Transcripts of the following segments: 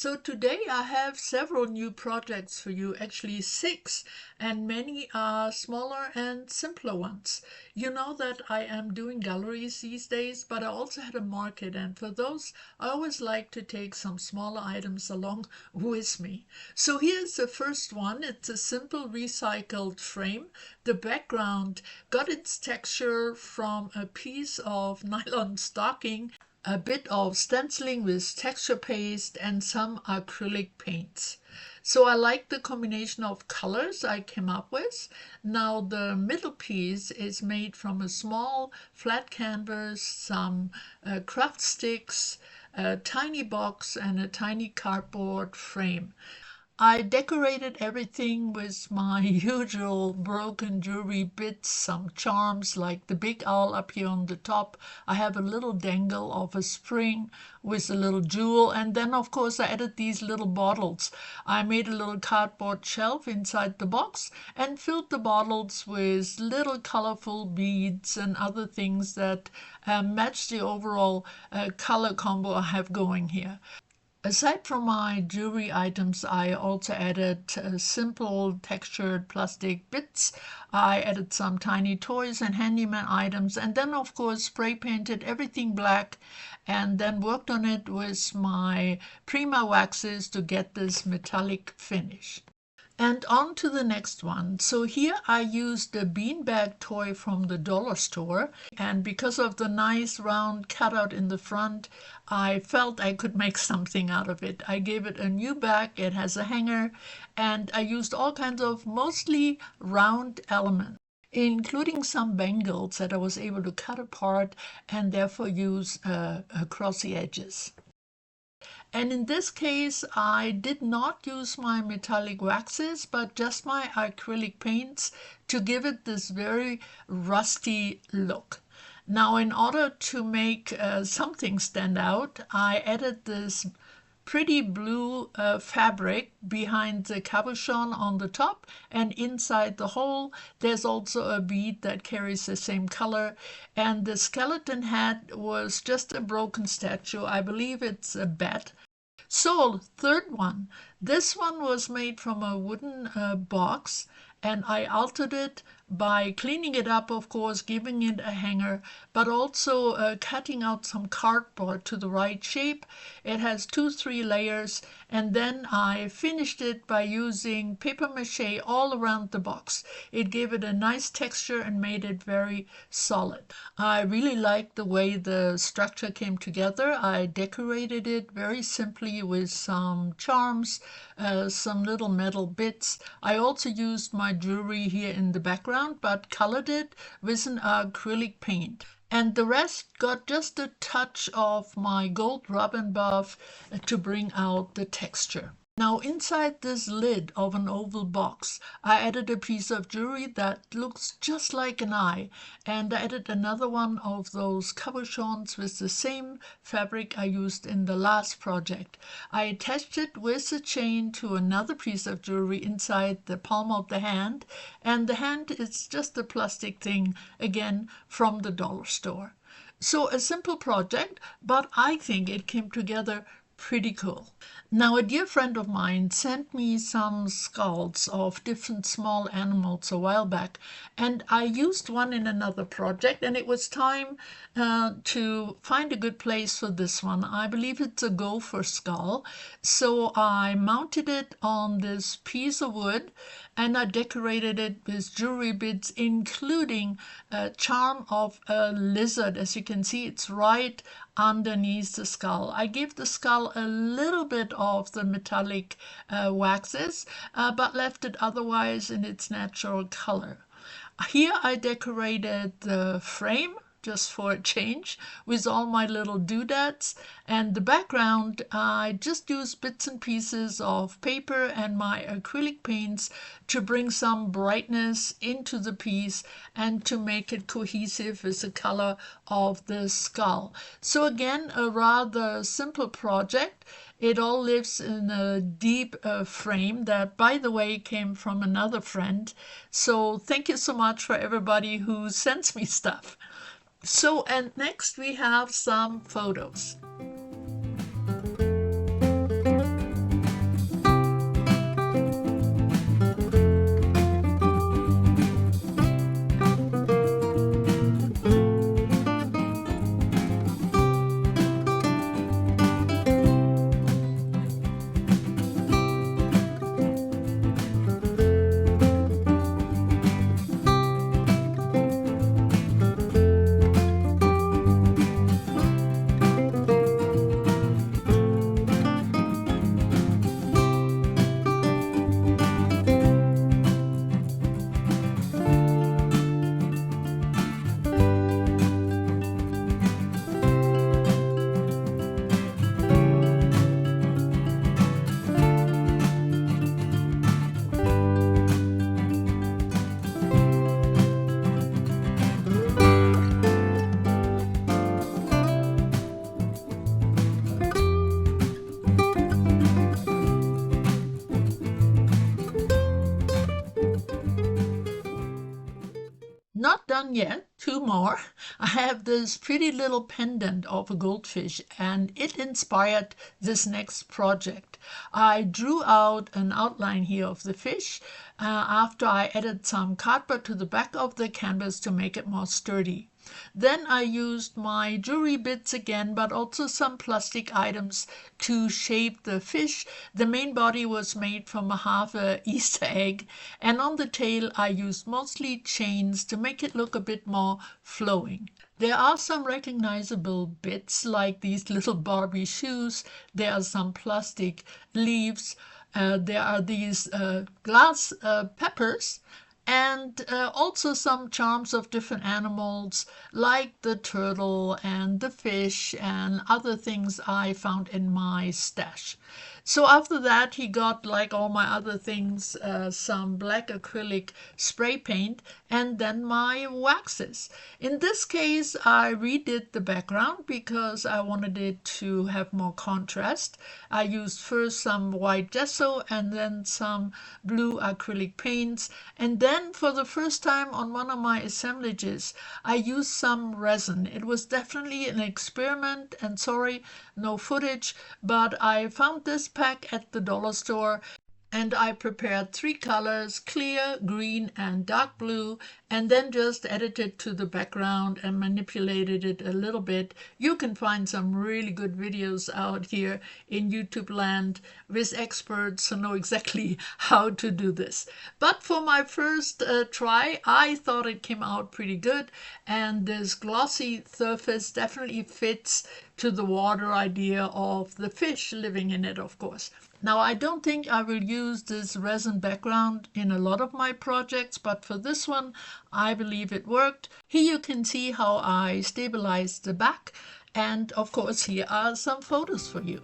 So today I have several new projects for you, actually six, and many are smaller and simpler ones. You know that I am doing galleries these days, but I also had a market, and for those I always like to take some smaller items along with me. So here's the first one. It's a simple recycled frame. The background got its texture from a piece of nylon stocking, a bit of stenciling with texture paste, and some acrylic paints. So I like the combination of colors I came up with. Now the middle piece is made from a small flat canvas, some craft sticks, a tiny box, and a tiny cardboard frame. I decorated everything with my usual broken jewelry bits, some charms like the big owl up here on the top. I have a little dangle of a spring with a little jewel, and then of course I added these little bottles. I made a little cardboard shelf inside the box and filled the bottles with little colorful beads and other things that match the overall color combo I have going here. Aside from my jewelry items, I also added simple textured plastic bits. I added some tiny toys and handyman items, and then of course spray painted everything black and then worked on it with my Prima waxes to get this metallic finish. And on to the next one. So here I used a beanbag toy from the dollar store, and because of the nice round cutout in the front, I felt I could make something out of it. I gave it a new back, it has a hanger, and I used all kinds of mostly round elements, including some bangles that I was able to cut apart and therefore use across the edges. And in this case, I did not use my metallic waxes, but just my acrylic paints to give it this very rusty look. Now, in order to make something stand out, I added this pretty blue fabric behind the cabochon on the top, and inside the hole there's also a bead that carries the same color, and the skeleton head was just a broken statue. I believe it's a bat. So third one, this one was made from a wooden box, and I altered it by cleaning it up, of course, giving it a hanger, but also cutting out some cardboard to the right shape. It has 2-3 layers, and then I finished it by using paper mache all around the box. It gave it a nice texture and made it very solid. I really liked the way the structure came together. I decorated it very simply with some charms, some little metal bits. I also used my jewelry here in the background, but colored it with an acrylic paint. And the rest got just a touch of my gold rub and buff to bring out the texture. Now inside this lid of an oval box, I added a piece of jewelry that looks just like an eye, and I added another one of those cabochons with the same fabric I used in the last project. I attached it with a chain to another piece of jewelry inside the palm of the hand, and the hand is just a plastic thing, again from the dollar store. So a simple project, but I think it came together pretty cool. Now, a dear friend of mine sent me some skulls of different small animals a while back, and I used one in another project, and it was time to find a good place for this one. I believe it's a gopher skull, so I mounted it on this piece of wood, and I decorated it with jewelry bits, including a charm of a lizard. As you can see, it's right underneath the skull. I gave the skull a little bit of the metallic waxes, but left it otherwise in its natural color. Here I decorated the frame, just for a change, with all my little doodads, and the background I just used bits and pieces of paper and my acrylic paints to bring some brightness into the piece and to make it cohesive with the color of the skull. So again, a rather simple project. It all lives in a deep frame that, by the way, came from another friend. So thank you so much for everybody who sends me stuff. So, and next we have some photos. Not done yet, two more. I have this pretty little pendant of a goldfish, and it inspired this next project. I drew out an outline here of the fish after I added some cardboard to the back of the canvas to make it more sturdy. Then I used my jewelry bits again, but also some plastic items to shape the fish. The main body was made from half a Easter egg, and on the tail I used mostly chains to make it look a bit more flowing. There are some recognizable bits like these little Barbie shoes. There are some plastic leaves. There are these glass peppers, and also some charms of different animals like the turtle and the fish and other things I found in my stash. So after that he got, like all my other things, some black acrylic spray paint and then my waxes. In this case I redid the background because I wanted it to have more contrast. I used first some white gesso and then some blue acrylic paints, and then for the first time on one of my assemblages I used some resin. It was definitely an experiment, and sorry, no footage, but I found this pack at the dollar store, and I prepared three colors, clear, green, and dark blue, and then just added it to the background and manipulated it a little bit. You can find some really good videos out here in YouTube land with experts who know exactly how to do this. But for my first try, I thought it came out pretty good, and this glossy surface definitely fits to the water idea of the fish living in it, of course. Now, I don't think I will use this resin background in a lot of my projects, but for this one, I believe it worked. Here you can see how I stabilized the back, and of course, here are some photos for you.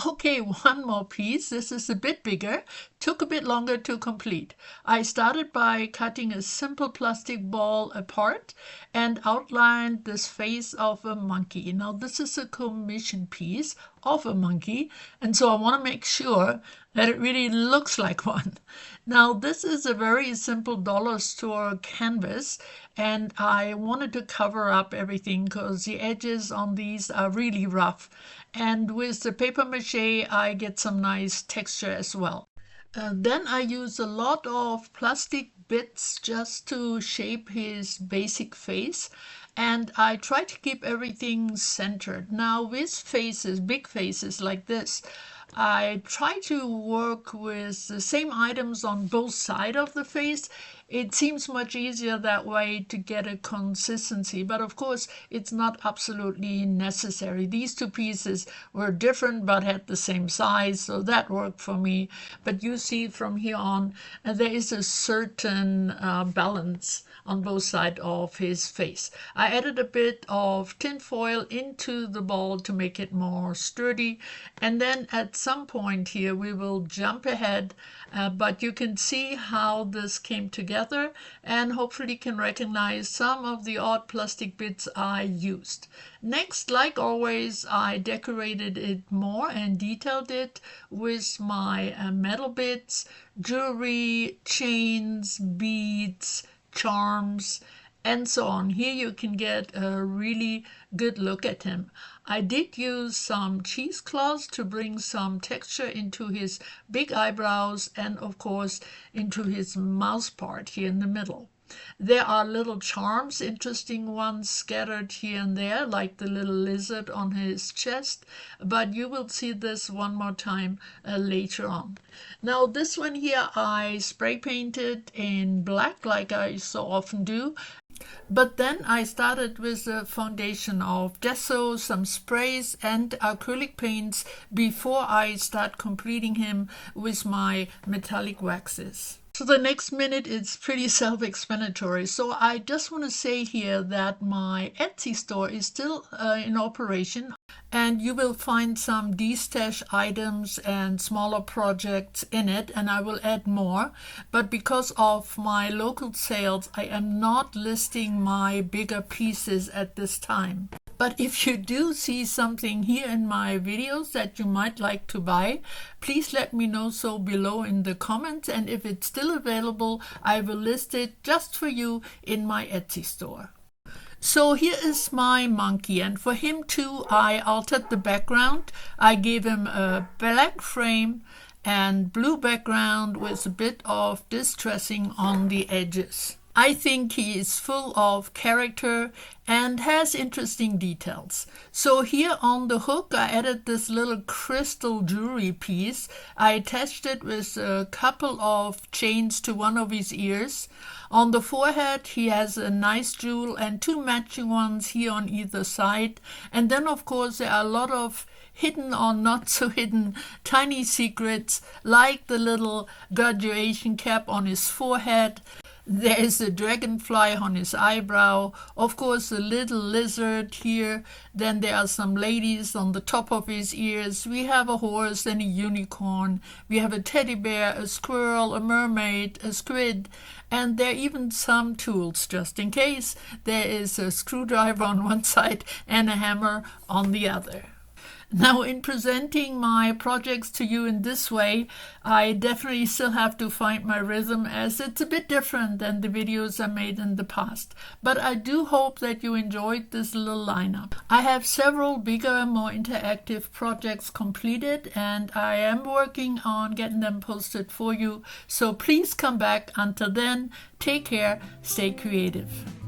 Okay, one more piece. This is a bit bigger. Took a bit longer to complete. I started by cutting a simple plastic ball apart and outlined this face of a monkey. Now, this is a commission piece of a monkey, and so I want to make sure that it really looks like one. Now, this is a very simple dollar store canvas, and I wanted to cover up everything because the edges on these are really rough. And with the paper mache, I get some nice texture as well. Then I use a lot of plastic bits just to shape his basic face, and I try to keep everything centered. Now with faces, big faces like this, I try to work with the same items on both sides of the face. It seems much easier that way to get a consistency, but of course it's not absolutely necessary. These two pieces were different but had the same size, so that worked for me. But you see from here on, there is a certain balance on both sides of his face. I added a bit of tin foil into the ball to make it more sturdy, and then at some point here we will jump ahead, but you can see how this came together and hopefully can recognize some of the odd plastic bits I used. Next, like always, I decorated it more and detailed it with my metal bits, jewelry, chains, beads, charms, and so on. Here you can get a really good look at him. I did use some cheesecloth to bring some texture into his big eyebrows and of course into his mouth part here in the middle. There are little charms, interesting ones scattered here and there, like the little lizard on his chest, but you will see this one more time later on. Now this one here I spray painted in black like I so often do, but then I started with a foundation of gesso, some sprays and acrylic paints before I start completing him with my metallic waxes. So the next minute is pretty self-explanatory. So I just want to say here that my Etsy store is still in operation, and you will find some de-stash items and smaller projects in it, and I will add more. But because of my local sales, I am not listing my bigger pieces at this time. But if you do see something here in my videos that you might like to buy, please let me know so below in the comments, and if it's still available, I will list it just for you in my Etsy store. So here is my monkey, and for him too I altered the background. I gave him a black frame and blue background with a bit of distressing on the edges. I think he is full of character and has interesting details. So here on the hook I added this little crystal jewelry piece. I attached it with a couple of chains to one of his ears. On the forehead he has a nice jewel and two matching ones here on either side. And then of course there are a lot of hidden or not so hidden tiny secrets, like the little graduation cap on his forehead. There is a dragonfly on his eyebrow, of course a little lizard here, then there are some ladies on the top of his ears, we have a horse and a unicorn, we have a teddy bear, a squirrel, a mermaid, a squid, and there are even some tools just in case. There is a screwdriver on one side and a hammer on the other. Now, in presenting my projects to you in this way, I definitely still have to find my rhythm, as it's a bit different than the videos I made in the past. But I do hope that you enjoyed this little lineup. I have several bigger, more interactive projects completed, and I am working on getting them posted for you. So please come back. Until then, take care, stay creative.